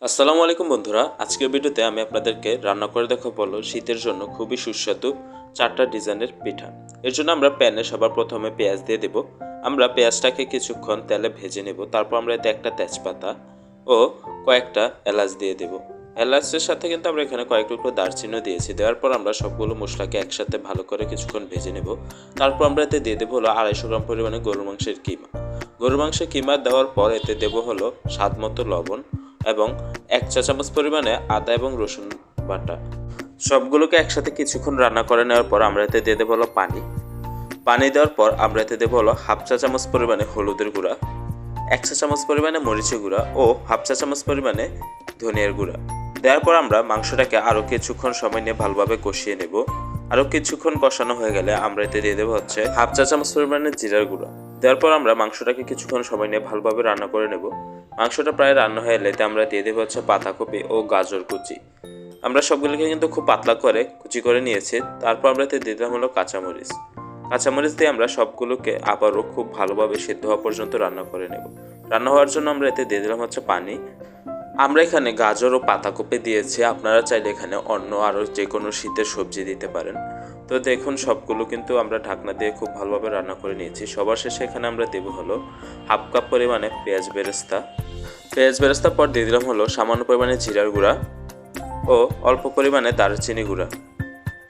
আসসালামু আলাইকুম বন্ধুরা, আজকের ভিডিওতে আমি আপনাদেরকে রান্না করে দেখাবো শীতের জন্য খুবই সুস্বাদু চারটা ডিজাইনের পিঠা। এর জন্য আমরা প্যানে সবার প্রথমে পেঁয়াজ দিয়ে দেব। আমরা পেঁয়াজটাকে কিছুক্ষণ তেলে ভেজে নেব। তারপর আমরা এতে একটা তেজপাতা ও কয়েকটা এলাচ দিয়ে দেব। এলাচের সাথে কিন্তু আমরা এখানে কয়েক টুকরো দারচিনিও দিয়েছি। দেওয়ার পর আমরা সবগুলো মশলাকে একসাথে ভালো করে কিছুক্ষণ ভেজে নেব। তারপর আমরা এতে দিয়ে দেবো হলো 250 গ্রাম পরিমাণে গরুর মাংসের কিমা। গরুর মাংসের কিমা দেওয়ার পর এতে দেবো হলো স্বাদ মতো লবণ এবং 1 চা চামচ পরিমাণে আদা এবং রসুন বাটা। সবগুলোকে একসাথে কিছুক্ষণ রান্না করে নেওয়ার পর আমরা এতে দিয়ে দেবো হলো পানি দেওয়ার পর আমরা এতে দেবো হলো 1/2 চা চামচ পরিমাণে হলুদের গুঁড়া, 1 চা চামচ পরিমাণে মরিচের গুঁড়া ও 1/2 চা চামচ পরিমাণে ধনিয়ার গুঁড়া। দেওয়ার পর আমরা মাংসটাকে আরও কিছুক্ষণ সময় নিয়ে ভালোভাবে কষিয়ে নেব। আরও কিছুক্ষণ কষানো হয়ে গেলে আমরা এতে দিয়ে দেবো 1/2 চা চামচ পরিমাণে জিরার গুঁড়া। দেওয়ার পর আমরা মাংসটাকে কিছুক্ষণ সময় নিয়ে ভালোভাবে রান্না করে নেব। মাংসটা প্রায় রান্না হয়ে এলে আমরা দিয়ে দেবো বাঁধাকপি ও গাজর কুচি। আমরা সবগুলোকে কিন্তু খুব পাতলা করে কুচি করে নিয়েছি। তারপর আমরা এতে দিয়ে দিলাম হলো কাঁচামরিচ দিয়ে আমরা সবগুলোকে আবারও খুব ভালোভাবে সিদ্ধ হওয়া পর্যন্ত রান্না করে নেব। রান্না হওয়ার জন্য আমরা এতে দিয়ে দিলাম পানি। আমরা এখানে গাজর ও পাতাকপি দিয়েছি, আপনারা চাইলে এখানে অন্য আরও যে কোনো শীতের সবজি দিতে পারেন। তো দেখুন সবগুলো কিন্তু আমরা ঢাকনা দিয়ে খুব ভালোভাবে রান্না করে নিয়েছি। সবার শেষে এখানে আমরা দেবো হলো 1/2 কাপ পরিমাণে পেঁয়াজ বেরেস্তা পর দিয়ে দিলাম হলো সামান্য পরিমাণে জিরার গুঁড়া ও অল্প পরিমাণে দারচিনি গুঁড়া।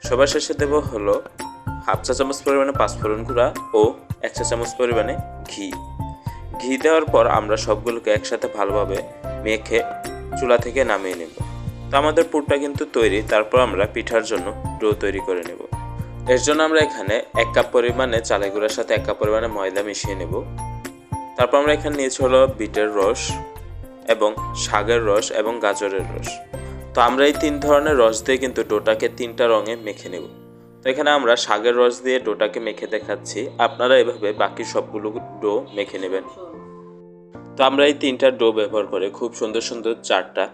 সবার শেষে দেবো হলো 1/2 চা চামচ পরিমাণে পাঁচফোড়ন গুঁড়া ও 1 চা চামচ পরিমাণে ঘি দেওয়ার পর আমরা সবগুলোকে একসাথে ভালোভাবে মেখে চুলা থেকে নামিয়ে নেব। তো আমাদের পুরটা কিন্তু তৈরি। তারপর আমরা পিঠার জন্য ডো তৈরি করে নেব। এর জন্য আমরা এখানে 1 কাপ পরিমাণে চালের গুঁড়ার সাথে 1 কাপ পরিমাণে ময়দা মিশিয়ে নেব। তারপর আমরা এখানে নিয়েছি হলো বিটের রস এবং শাকের রস এবং গাজরের রস। তো আমরা এই 3 ধরনের রস দিয়ে কিন্তু ডোটাকে 3টা রঙে মেখে নেব। তো এখানে আমরা শাকের রস দিয়ে ডোটাকে মেখে দেখাচ্ছি, আপনারা এভাবে বাকি সবগুলো ডো মেখে নেবেন। তো আমরা এই 3টা ডো ব্যবহার করে খুব সুন্দর সুন্দর 4টা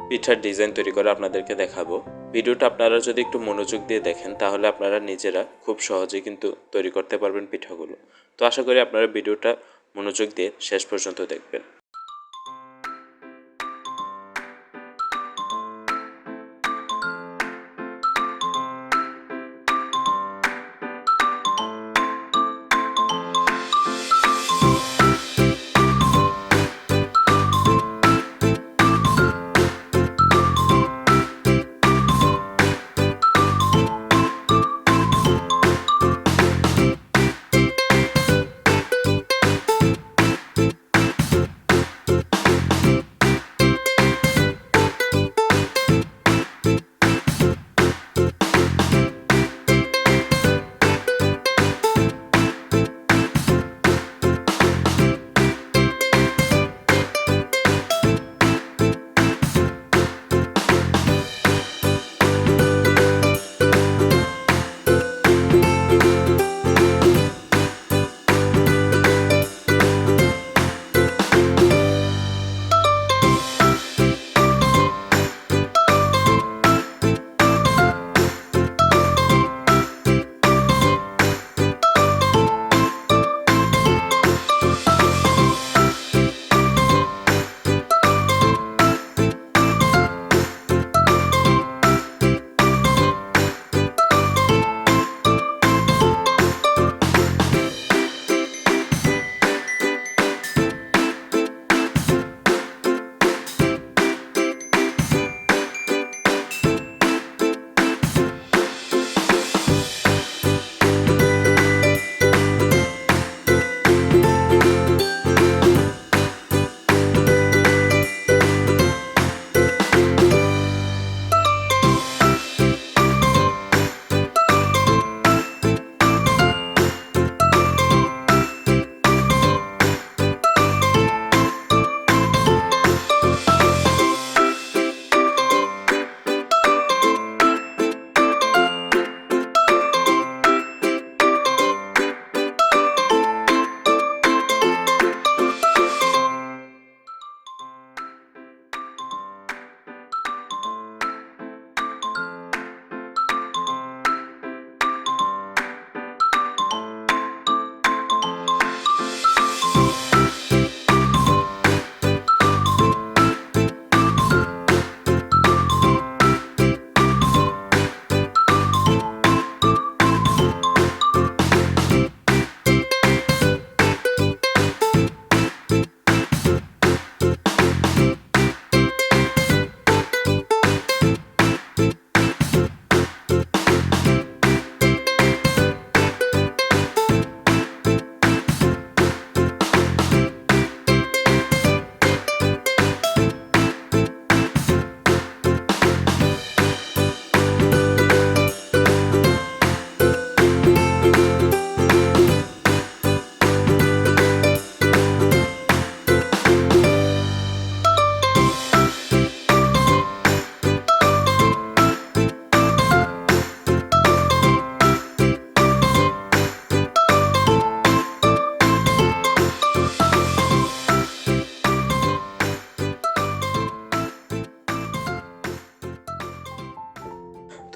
পিঠার ডিজাইন তৈরি করে আপনাদেরকে দেখাবো। ভিডিওটা আপনারা যদি একটু মনোযোগ দিয়ে দেখেন তাহলে আপনারা নিজেরা খুব সহজেই কিন্তু তৈরি করতে পারবেন পিঠাগুলো। তো আশা করি আপনারা ভিডিওটা মনোযোগ দিয়ে শেষ পর্যন্ত দেখবেন।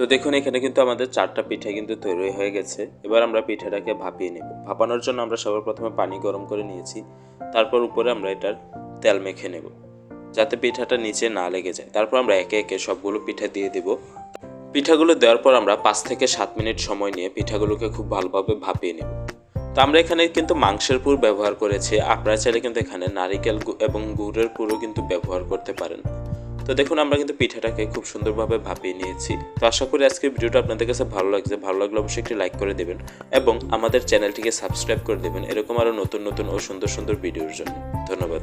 তো দেখুন এখানে কিন্তু আমাদের 4টা পিঠা কিন্তু তৈরি হয়ে গেছে। এবার আমরা পিঠাটাকে ভাপিয়ে নেব। ভাপানোর জন্য আমরা সবার প্রথমে পানি গরম করে নিয়েছি, তারপর উপরে আমরা এটার তেল মেখে নেব যাতে পিঠাটা নিচে না লেগে যায়। তারপর আমরা একে একে সবগুলো পিঠা দিয়ে দেব। পিঠাগুলো দেওয়ার পর আমরা 5 থেকে 7 মিনিট সময় নিয়ে পিঠাগুলোকে খুব ভালোভাবে ভাপিয়ে নেব। তো আমরা এখানে কিন্তু মাংসের পুর ব্যবহার করেছি, আপনারা চাইলে কিন্তু এখানে নারিকেল এবং গুড়ের পুরও কিন্তু ব্যবহার করতে পারেন। তো দেখুন আমরা কিন্তু পিঠাটাকে খুব সুন্দরভাবে ভাপিয়ে নিয়েছি। তো আশা করি আজকের ভিডিওটা আপনাদের কাছে ভালো লাগছে। ভালো লাগলে অবশ্যই একটি লাইক করে দেবেন এবং আমাদের চ্যানেলটিকে সাবস্ক্রাইব করে দেবেন এরকম আরও নতুন নতুন ও সুন্দর সুন্দর ভিডিওর জন্য। ধন্যবাদ।